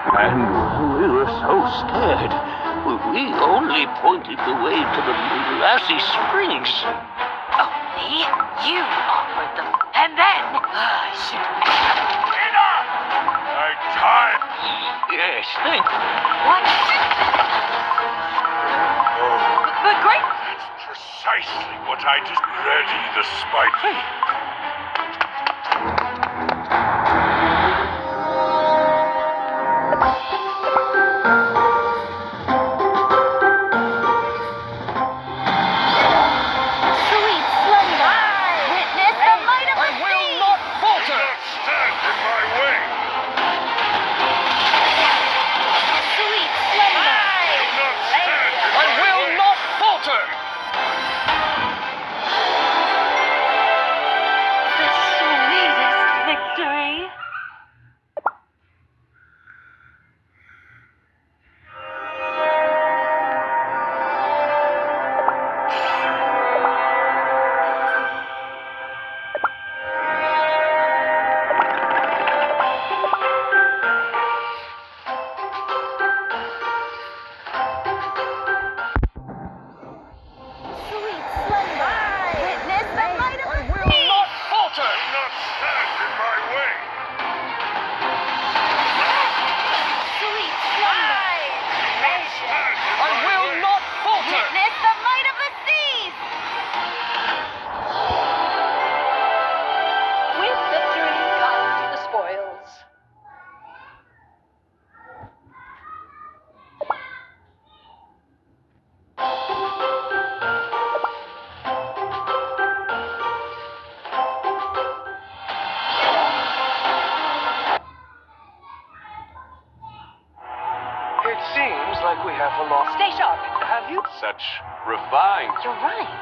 And we were so scared. We only pointed the way to the Lassie Springs. Only? You offered them. And then... Enough! Time. Yes, thank you. What? The great... That's precisely what I just... Ready the spike. It seems like we have a lot. Stay sharp. Have you? Such refined. You're right.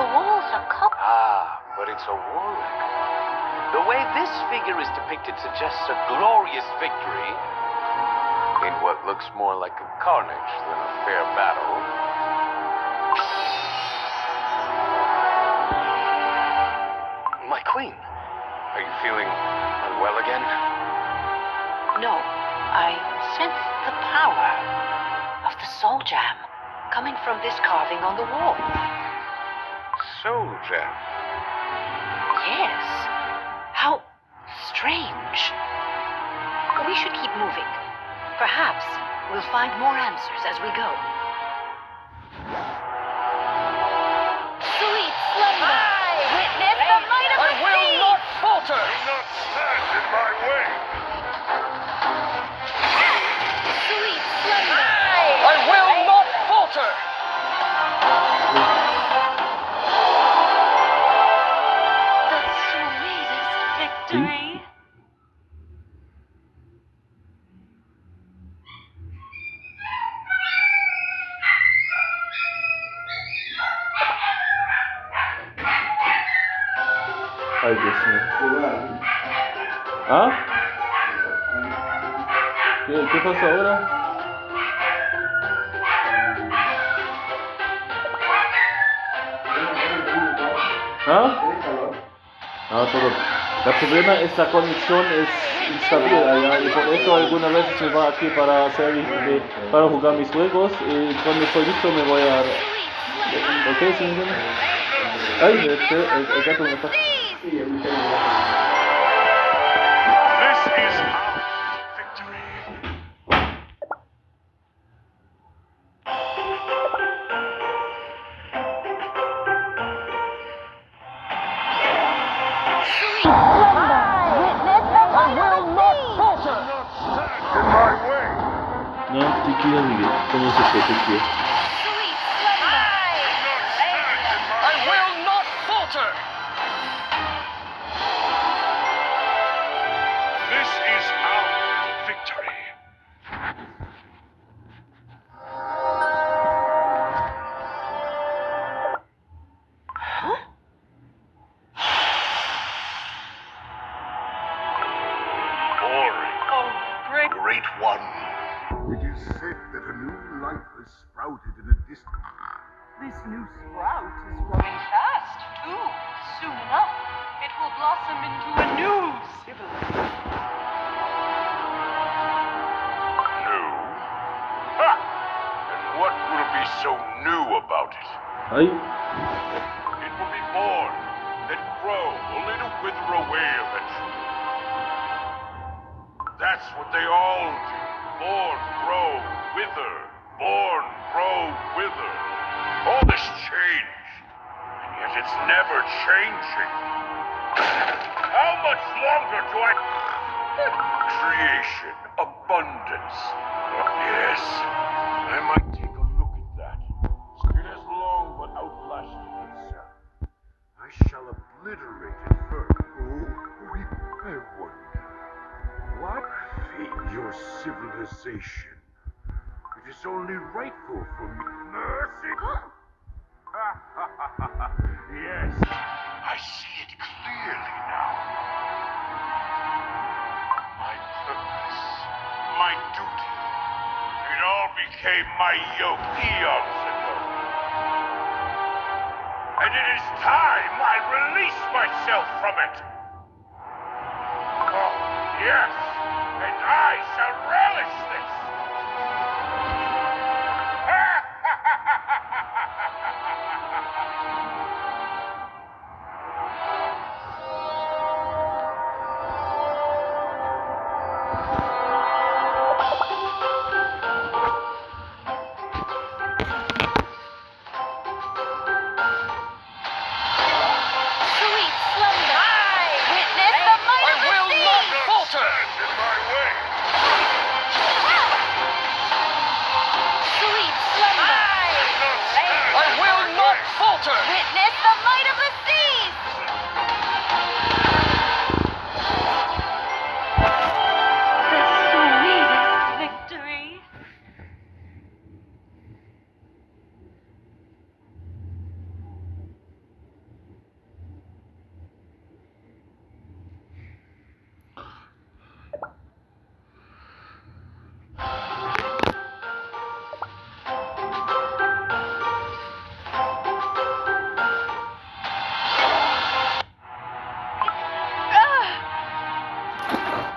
The walls are covered. Ah, but it's a war record. The way this figure is depicted suggests a glorious victory in what looks more like a carnage than a fair battle. My queen, are you feeling unwell again? No, I sense the power of the soul jam coming from this carving on the wall. Soul jam? Yes. How strange. We should keep moving. Perhaps we'll find more answers as we go. Sweet slumber. Witness the might of the sea. I will not falter. Do not stand in my way. Sweet slumber. I will not falter. The sweetest victory. Ay, Dios mío. ¿Ah? ¿Qué pasó ahora? ¿Ah? Ah, todo. El problema es la conexión es instabil allá y por eso algunas veces me va aquí para hacer para jugar mis juegos y cuando estoy listo me voy a... ¿Ok? ¿Sí me entiendes? Ay, el gato me está... This is our victory. Non, t'es qui, Miguel? Comment ça se fait, t'es qui? I will not falter. This is our victory. Great one. It is said that a new life has sprouted in a distant... This new sprout is growing fast, too. Soon enough, it will blossom into a new civilization. Ay, It will be born, then grow, only to wither away eventually. That's what they all do. Born, grow, wither. Born, grow, wither. All this change, and yet it's never changing. How much longer do I... Creation, abundance. Yes, I might take a look at that. It has long but outlasted itself. I shall obliterate it first. Oh, I wonder. What fate your civilization? It is only rightful for me. Mercy! Yes, I see it clearly now. My purpose, my duty, it all became my yoke eons ago. And it is time I release myself from it. Oh, yes, and I shall relish this. Sweet slumber. Witness the might of the sea. Stand in my way. Sweet slumber. I will not falter. Witness the might of the seas. The sweetest victory.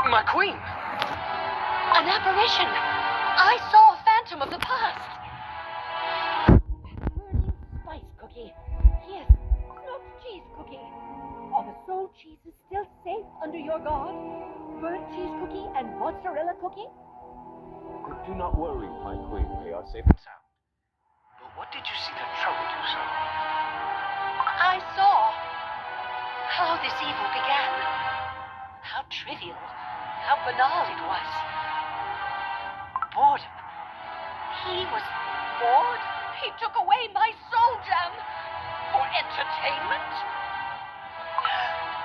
My queen! An apparition. I saw a phantom of the past. Burning spice cookie. Yes, smoked cheese cookie. Are the soul cheeses still safe under your guard? Burnt cheese cookie and mozzarella cookie? Do not worry, my queen. They are safe and sound. But what did you see that troubled you so? I saw how this evil began. How trivial, how banal it was. Boredom. He was bored. He took away my soul gem for entertainment.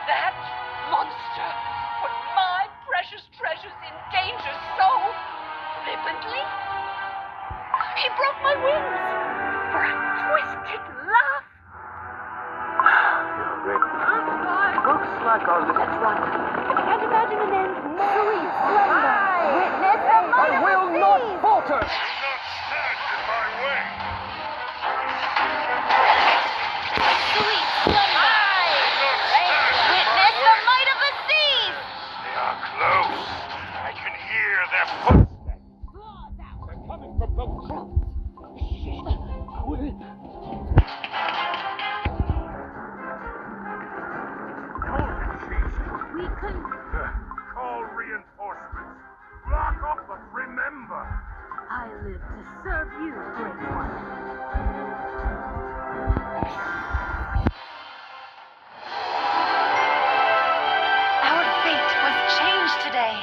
That monster put my precious treasures in danger so flippantly. He broke my wings for a twisted laugh. Looks like our little... That's right. I can't imagine an end more sweet slumber. Witness the might of the seas. falter! Do not stand in my way. Sweet slumber. Witness the might of the seas. They are close. I can hear their footsteps. They're coming from both sides. We can... Call reinforcements. Block off, but remember. I live to serve you, great one. Our fate was changed today.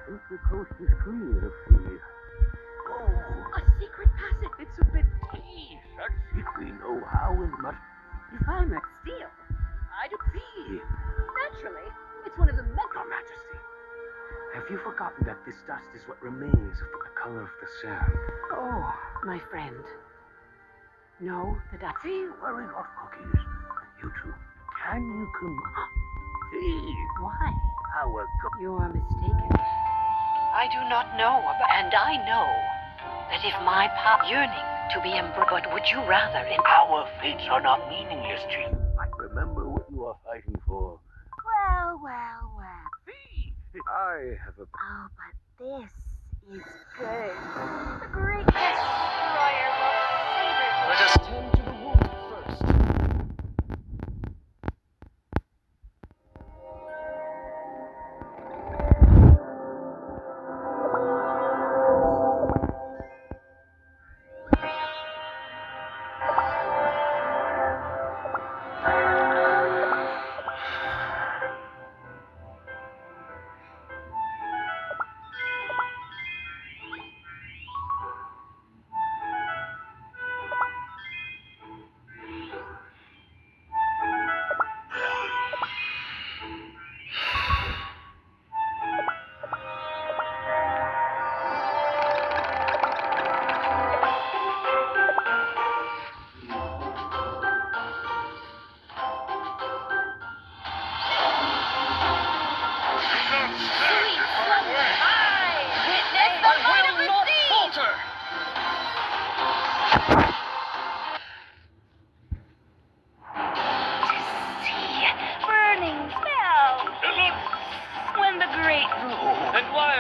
think the coast is clear of Fee. A secret passage. It's a bit teeth. That's it. We know how and much. If I'm at steel, I do Fee, naturally. It's one of the Your Majesty, have you forgotten that this dust is what remains of the color of the sand? Oh, my friend. No, that I Fee, worry not, cookies. You two, can you come? Fee, Why? our You are mistaken. I do not know, and I know that if my yearning to be but would you rather Our fates are not meaningless to you. Remember what you are fighting for. Well. Fee, I have a... Oh, but this is good. The great destroyer will savor it. Let us tend to the wound first.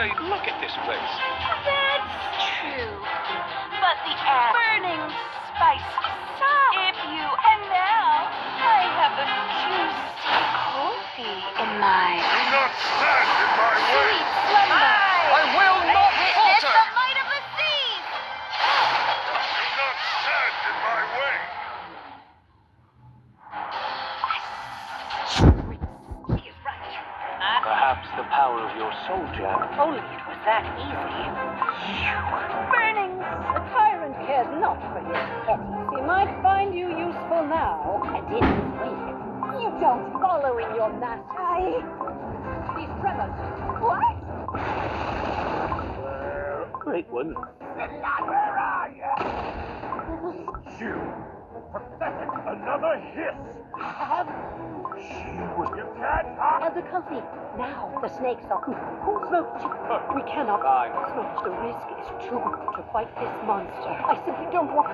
Look at this place. That's true. But the air burning spice soft. If you and now I have a juicy coffee in my Do not stand in my way. sweet slumber. I will not Witness falter. the might of the seas. Do not stand in my way. He is right. Perhaps the power of your soul gem. Only it was that easy. Burnings, the tyrant cares not for his petties. He might find you useful now, and in his wake. You don't follow in your master. These tremors. What? Great one. Where are you? You. Pathetic. Another hiss. She was... You can't hide. Elder Comfy, now the snakes are... Smoke, we cannot... Smoke, the risk is too great to fight this monster. I simply don't want...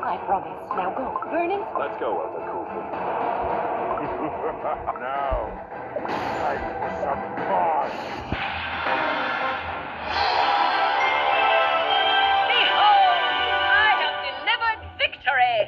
I promise. Now go. Vernon? Let's go, Elder Kofi. Now, time for some cards. Behold, I have delivered victory.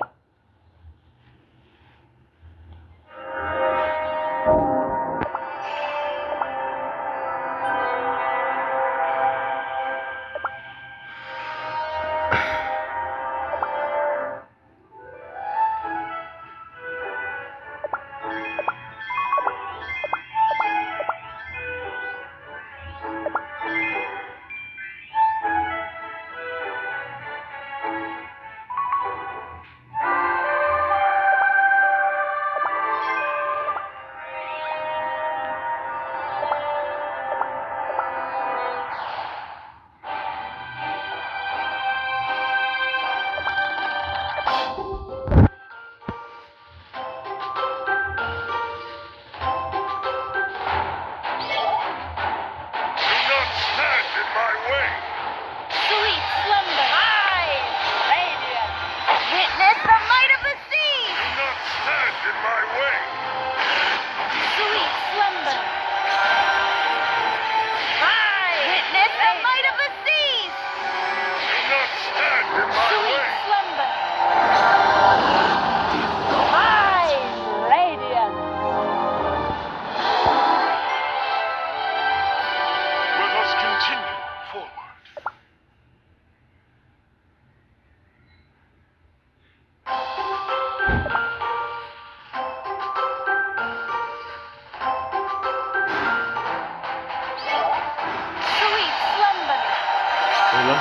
lang.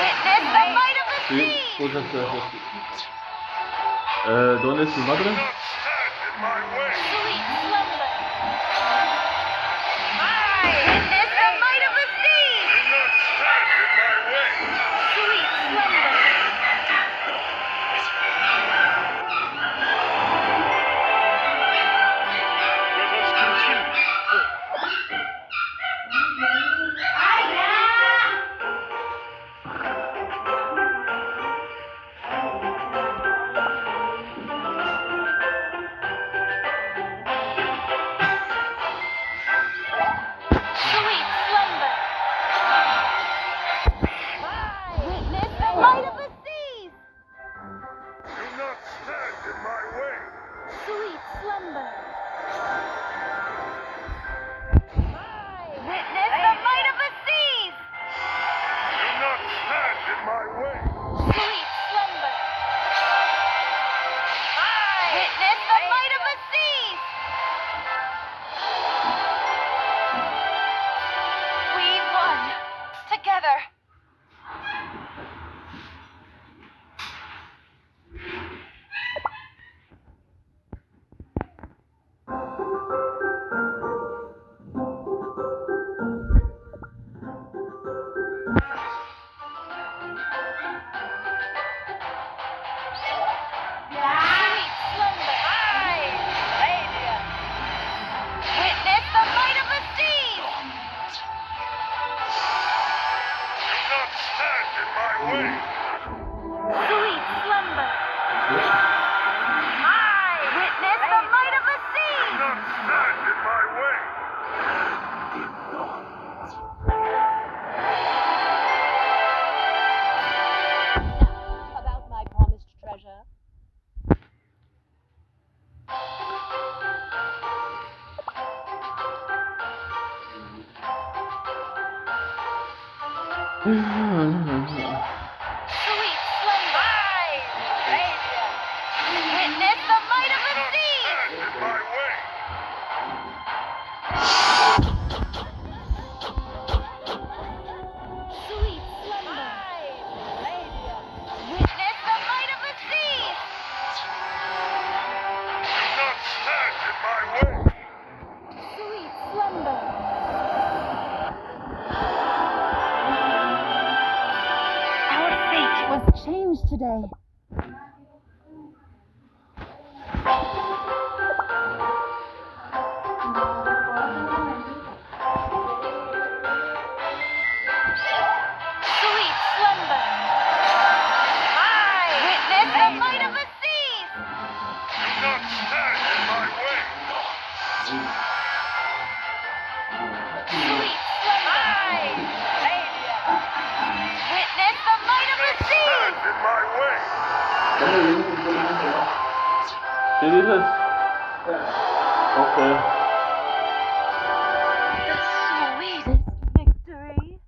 Witness the might of the Sí, sea! cosas ¿dónde es su madre? Not stand in my way. Sweet slumber! Witness the might of the sea! Do not stand in my way. Sweet slumber! Let us continue. Sweet slumber! Witness the might of the seas! Do not stand in my way. Sweet slumber! Witness the might of the seas! Do not stand in my way. Sweet slumber! Witness the might of the seas! We won! Together! Sweet slumber! Witness the might of the seas! Do not stand in my way. Sweet slumber! Witness the might of the Do seas! not stand in my way. About my promised treasure. Sweet slumber! Witness the might of the Do not seas! stand in my way. Sweet slumber! Witness the might of the seas! Do not stand in my way. Sweet slumber! Our fate was changed today. Sweet slumber! Witness the might of the seas! Do not stand in my way. Sweet slumber! Witness the might of the seas! Stand in my way. ¿Qué dices? Okay. The sweetest victory.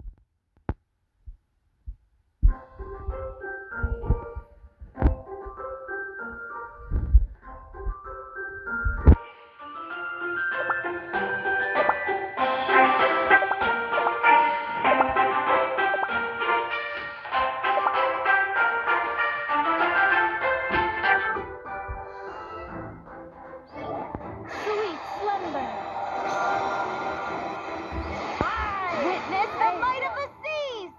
Sweet slumber. Witness the might of the seas.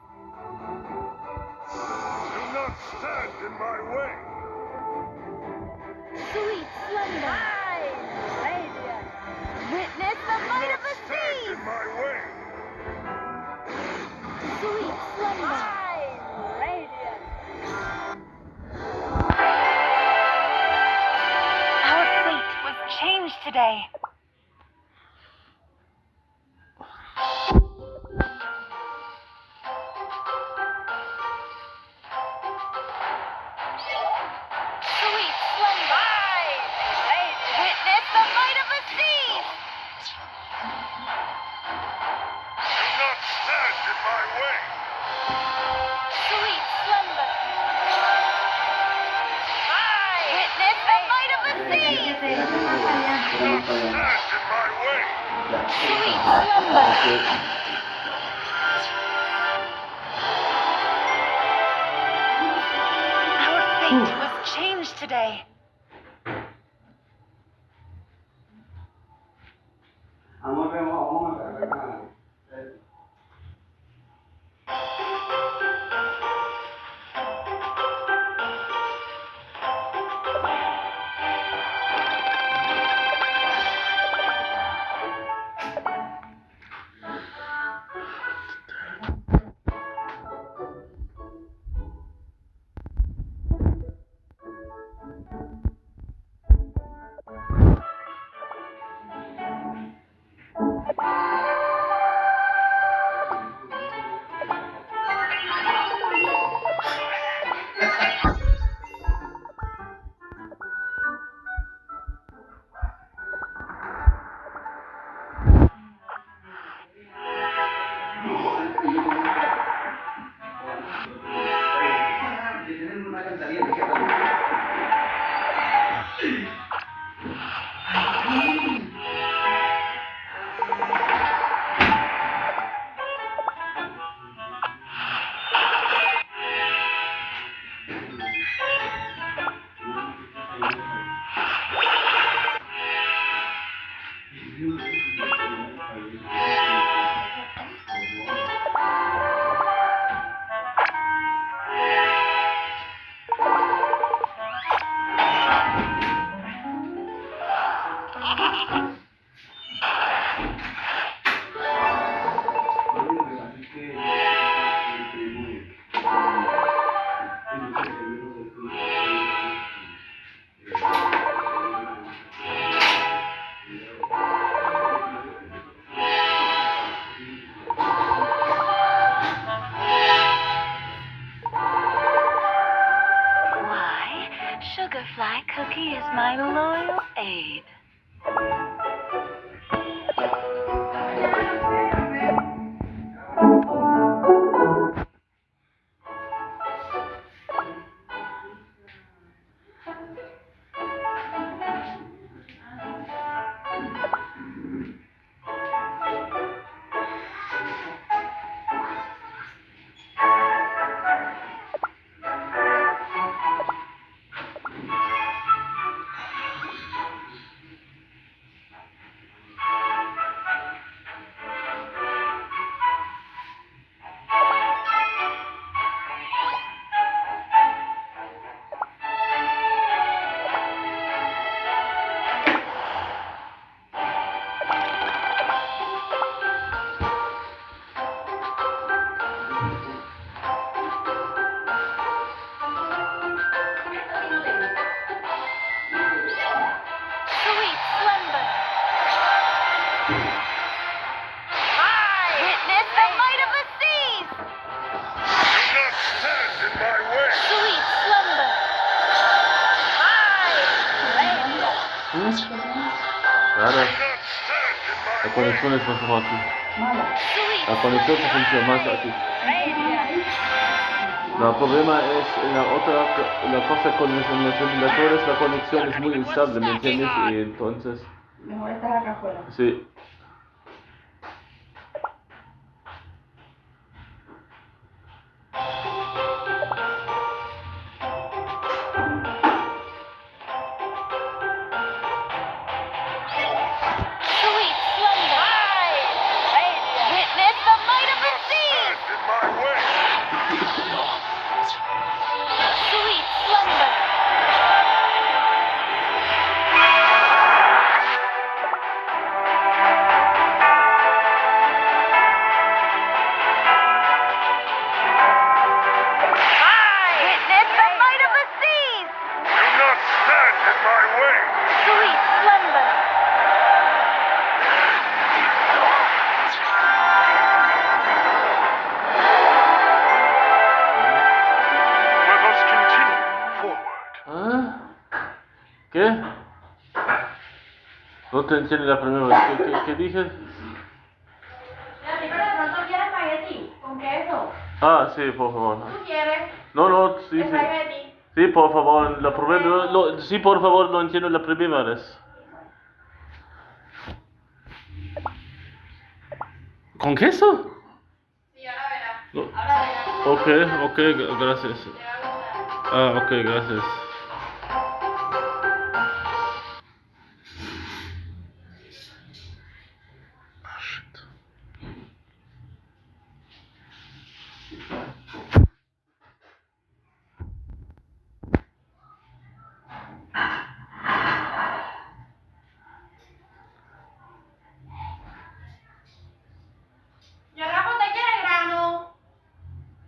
Do not stand in my way. Sweet slumber. Witness the might of the Stand seas. in my way. Sweet slumber. Our fate was changed today. Sweet slumber. Witness the might of the seas. Do not stand in my way. Sweet slumber. Witness the might of the seas. Do not stand in my way. Sweet slumber. today. Sugarfly Cookie is my loyal aide. Claro. La conexión es más fácil. La conexión se funciona más aquí. El problema es la cosa con los ventiladores, la conexión es muy instable, ¿me entiendes? Y entonces... Mejor estar acá afuera. Sí. ¿Qué? No te entiendo la primera vez. ¿Qué dices? La primera de pronto quiere espagueti con queso. Ah, sí, por favor. ¿Tú quieres? No, sí, sí. Espagueti. Sí, por favor, la primera, sí, por favor, no entiendo la primera vez. ¿Con queso? Sí, ahora verás. No. Ahora verás. Ok, gracias. Te va a gustar. Ah, ok, gracias.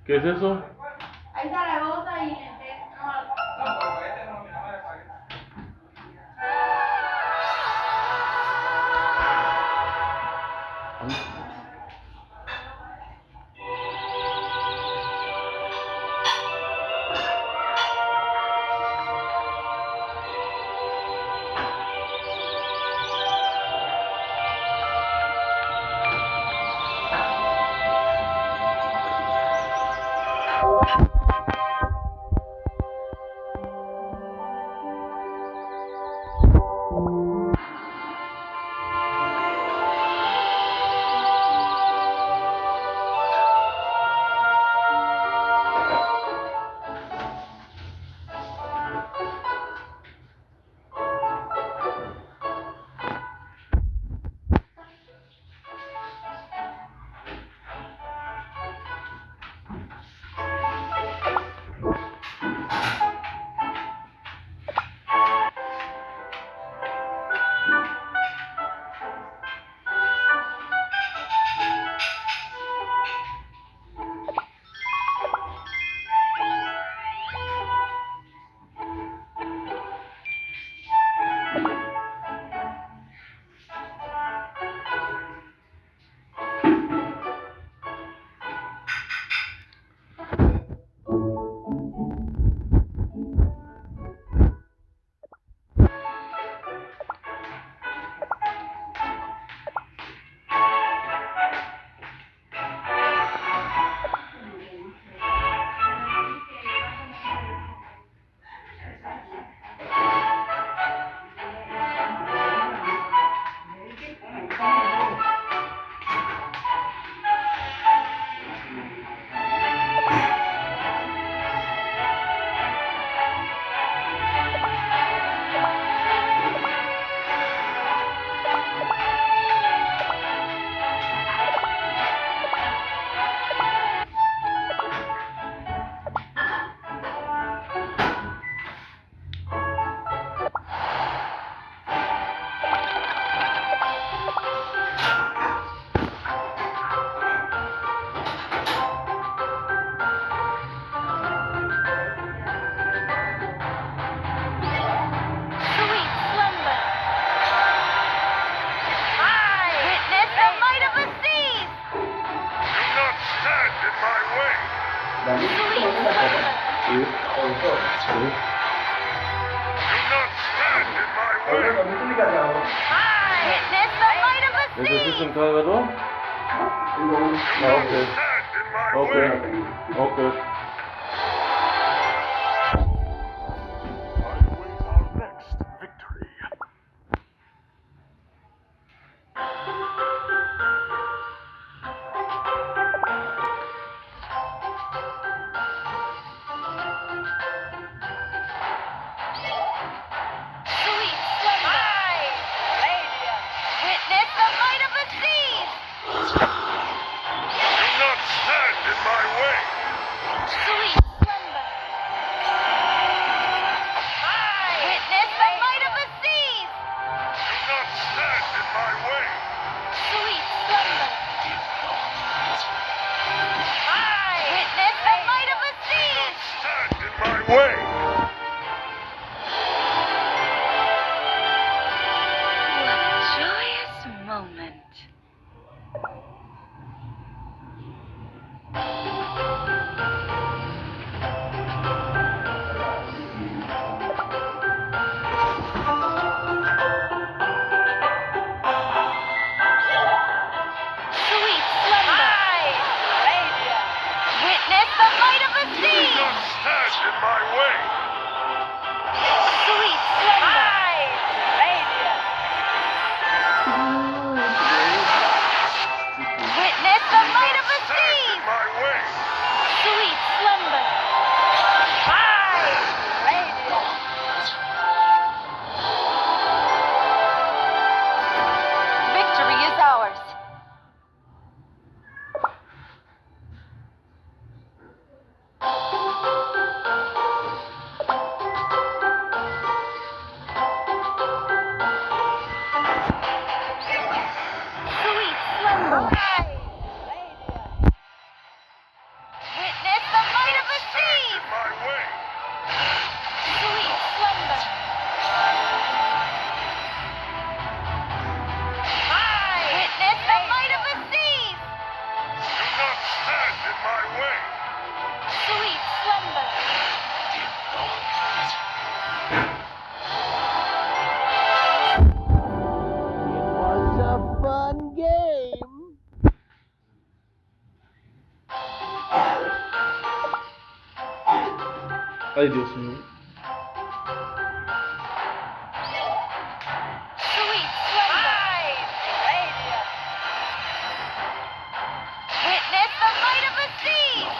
¿Qué es eso? Hay Zaragoza y lentejas. ¿Ese es un cargador? Ok. I await our next victory. Stand in my way! Ay, Dios mío. Sweet slumber. Radiant. Witness the might of the seas.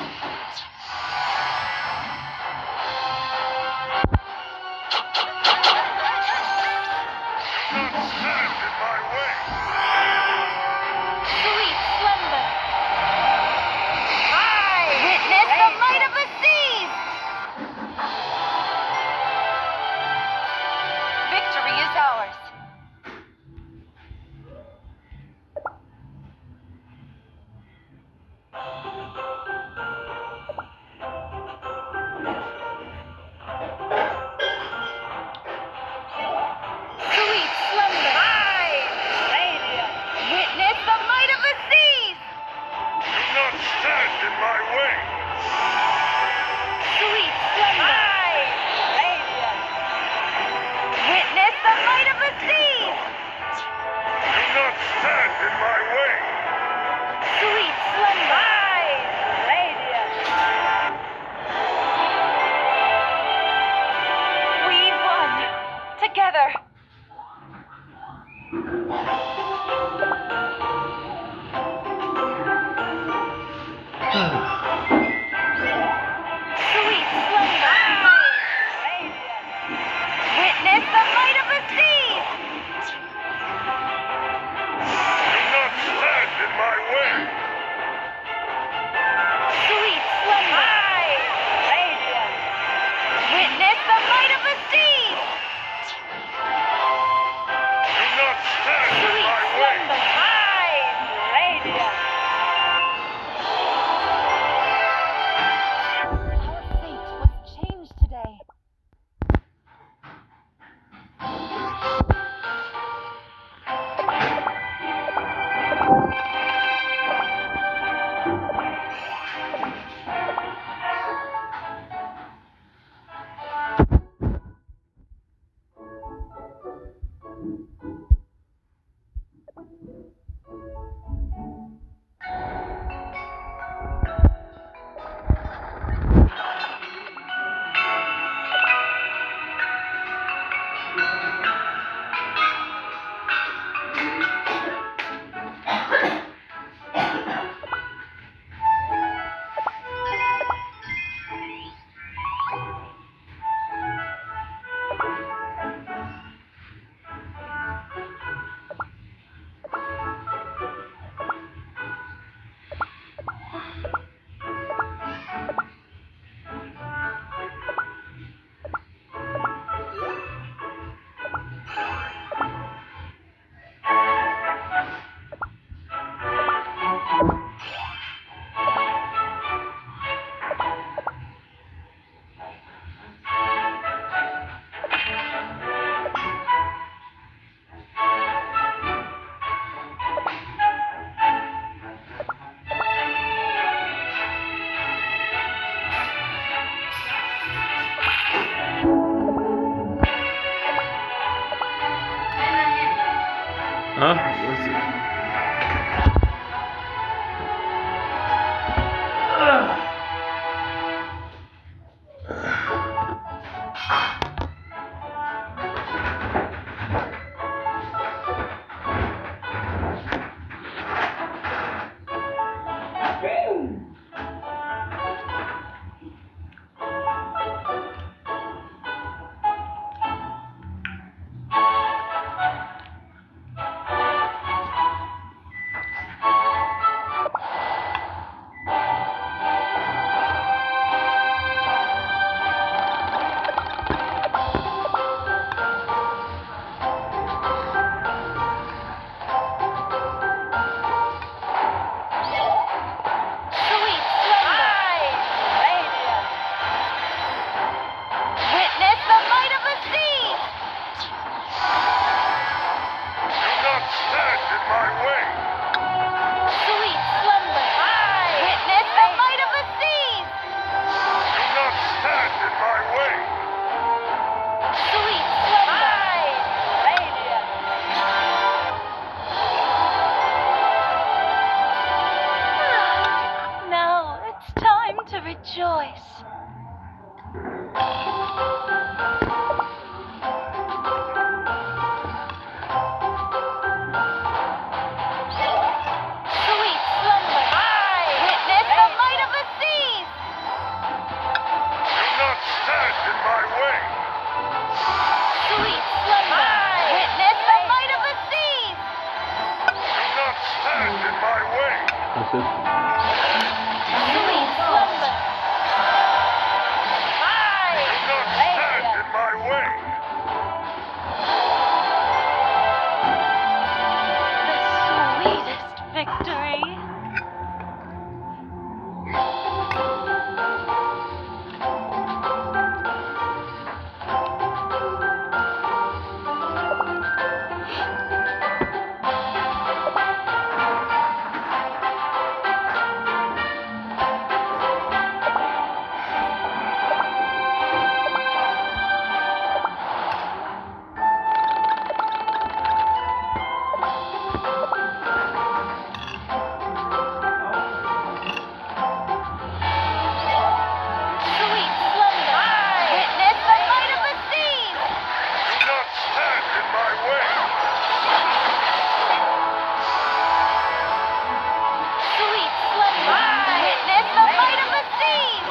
Not stand in my way. Sweet slumber. Witness the might of the seas. Victory is ours. Sweet slumber. Witness the might of the seas. Do not stand in my way. Sweet slumber. Witness the might of the seas. Do not stand in my way. Sweet slumber. We won together. Sweet slumber. Witness the might of the seas. Do not stand in my way. Sweet slumber. Witness the might of the seas. Do not stand in Sweet my way. slumber. Our fate was changed today. Huh? What's it? Sweet slumber. Witness the might of the seas. Do not stand in my way. Sweet slumber. Witness the might of the seas. Do not stand in my way. Sweet slumber. Now it's time to rejoice. Sweet slumber. Do not stand in my way. The sweetest victory. Sweet slumber. Witness the might of the seas. Do not stand in my way. Sweet slumber. Witness the might of the seas.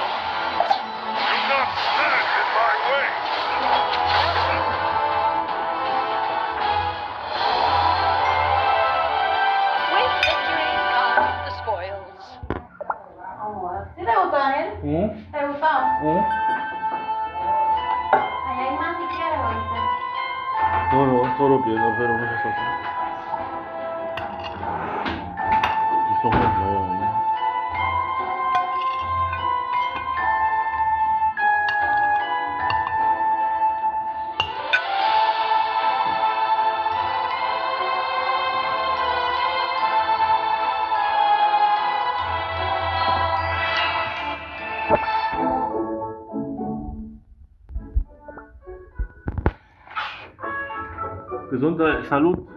Do not stand in my way. With victory come the spoils. ¿Sí te gustó, Daniel? ¿Te gustó? Ahí hay más si quieres, ¿oíste? No, solo pienso, pero no se saca. Esto es muy raro, ¿eh? Gesundheit, Salut.